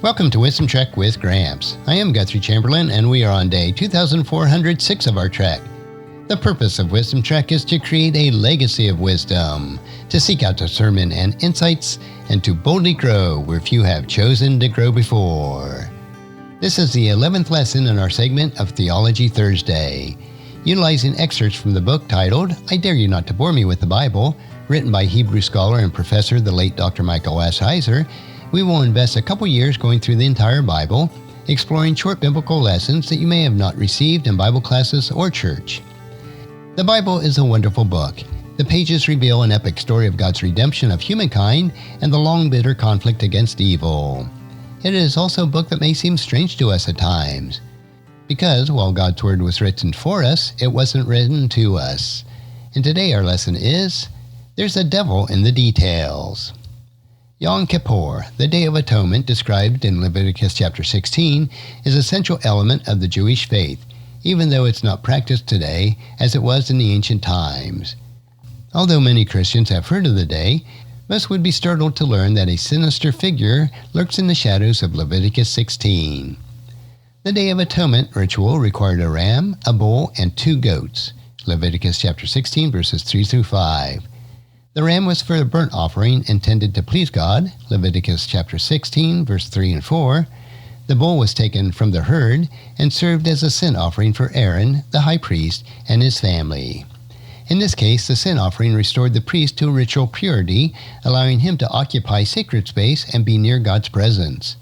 Welcome to Wisdom Trek with Gramps. I am Guthrie Chamberlain, and we are on day 2406 of our trek. The purpose of Wisdom Trek is to create a legacy of wisdom, to seek out discernment and insights, and to boldly grow where few have chosen to grow before. This is the 11th lesson in our segment of Theology Thursday, utilizing excerpts from the book titled, I Dare You Not to Bore Me with the Bible, written by Hebrew scholar and professor the late Dr. Michael S Heiser. We will invest a couple years going through the entire Bible, exploring short biblical lessons that you may have not received in Bible classes or church. The Bible is a wonderful book. The pages reveal an epic story of God's redemption of humankind and the long bitter conflict against evil. It is also a book that may seem strange to us at times, because while God's Word was written for us, it wasn't written to us. And today our lesson is, There's a Devil in the Details. Yom Kippur, the Day of Atonement described in Leviticus chapter 16, is a central element of the Jewish faith, even though it's not practiced today as it was in the ancient times. Although many Christians have heard of the day, most would be startled to learn that a sinister figure lurks in the shadows of Leviticus 16. The Day of Atonement ritual required a ram, a bull, and 2 goats, Leviticus chapter 16 verses 3 through 5. The ram was for a burnt offering intended to please God, Leviticus chapter 16, verse 3 and 4. The bull was taken from the herd and served as a sin offering for Aaron, the high priest, and his family. In this case, the sin offering restored the priest to ritual purity, allowing him to occupy sacred space and be near God's presence.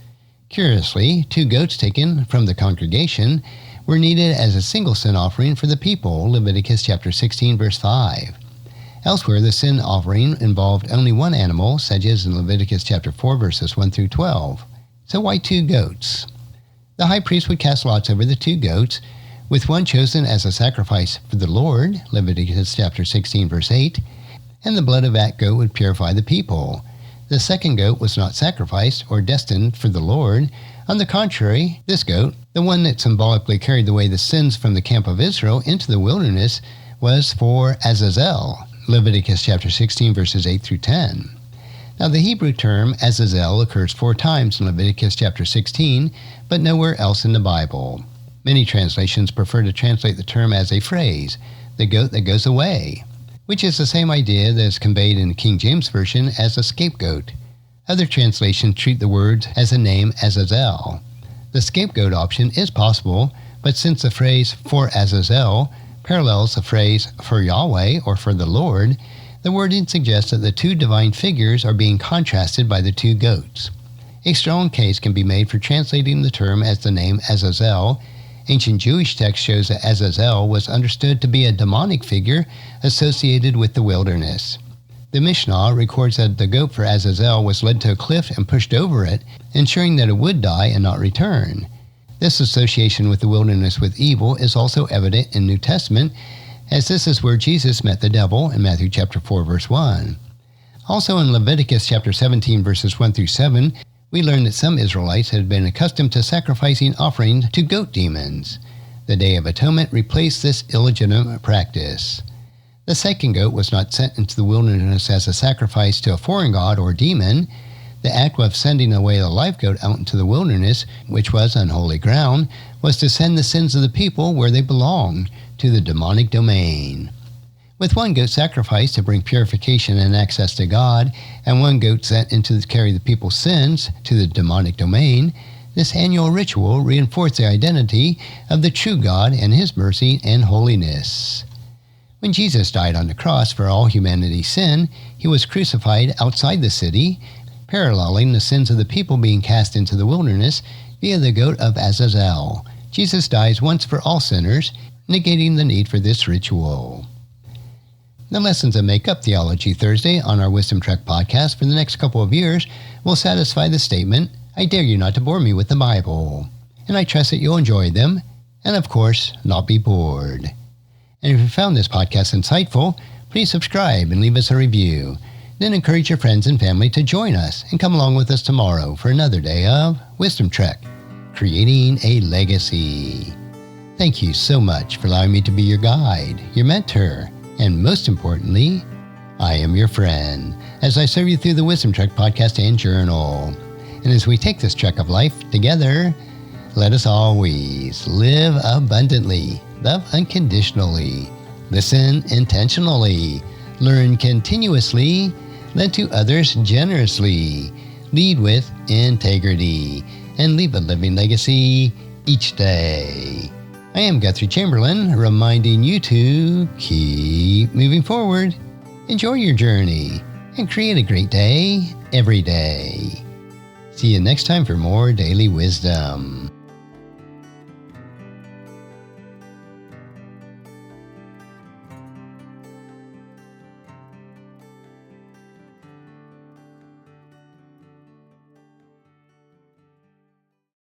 Curiously, 2 goats taken from the congregation were needed as a single sin offering for the people, Leviticus chapter 16, verse 5. Elsewhere, the sin offering involved only one animal, such as in Leviticus chapter 4, verses 1 through 12. So why 2 goats? The high priest would cast lots over the 2 goats, with one chosen as a sacrifice for the Lord, Leviticus chapter 16, verse 8, and the blood of that goat would purify the people. The second goat was not sacrificed or destined for the Lord. On the contrary, this goat, the one that symbolically carried away the sins from the camp of Israel into the wilderness, was for Azazel, Leviticus chapter 16, verses 8 through 10. Now, the Hebrew term Azazel occurs 4 times in Leviticus chapter 16, but nowhere else in the Bible. Many translations prefer to translate the term as a phrase, the goat that goes away, which is the same idea that is conveyed in the King James Version as a scapegoat. Other translations treat the words as a name Azazel. The scapegoat option is possible, but since the phrase for Azazel parallels the phrase for Yahweh or for the Lord, the wording suggests that the 2 divine figures are being contrasted by the 2 goats. A strong case can be made for translating the term as the name Azazel. Ancient Jewish text shows that Azazel was understood to be a demonic figure associated with the wilderness. The Mishnah records that the goat for Azazel was led to a cliff and pushed over it, ensuring that it would die and not return. This association with the wilderness with evil is also evident in New Testament, as this is where Jesus met the devil in Matthew chapter 4, verse 1. Also in Leviticus chapter 17, verses 1 through 7, we learn that some Israelites had been accustomed to sacrificing offerings to goat demons. The Day of Atonement replaced this illegitimate practice. The second goat was not sent into the wilderness as a sacrifice to a foreign god or demon. The act of sending away the live goat out into the wilderness, which was unholy ground, was to send the sins of the people where they belonged, to the demonic domain. With 1 goat sacrificed to bring purification and access to God, and 1 goat sent into to carry the people's sins to the demonic domain, this annual ritual reinforced the identity of the true God and His mercy and holiness. When Jesus died on the cross for all humanity's sin, He was crucified outside the city, paralleling the sins of the people being cast into the wilderness via the goat of Azazel. Jesus dies once for all sinners, negating the need for this ritual. The lessons that make up Theology Thursday on our Wisdom Trek podcast for the next couple of years will satisfy the statement, I dare you not to bore me with the Bible. And I trust that you'll enjoy them, and of course, not be bored. And if you found this podcast insightful, please subscribe and leave us a review. Then encourage your friends and family to join us and come along with us tomorrow for another day of Wisdom Trek, creating a legacy. Thank you so much for allowing me to be your guide, your mentor, and most importantly, I am your friend as I serve you through the Wisdom Trek podcast and journal. And as we take this trek of life together, let us always live abundantly, love unconditionally, listen intentionally, learn continuously, lend to others generously, lead with integrity, and leave a living legacy each day. I am Guthrie Chamberlain, reminding you to keep moving forward, enjoy your journey, and create a great day every day. See you next time for more daily wisdom.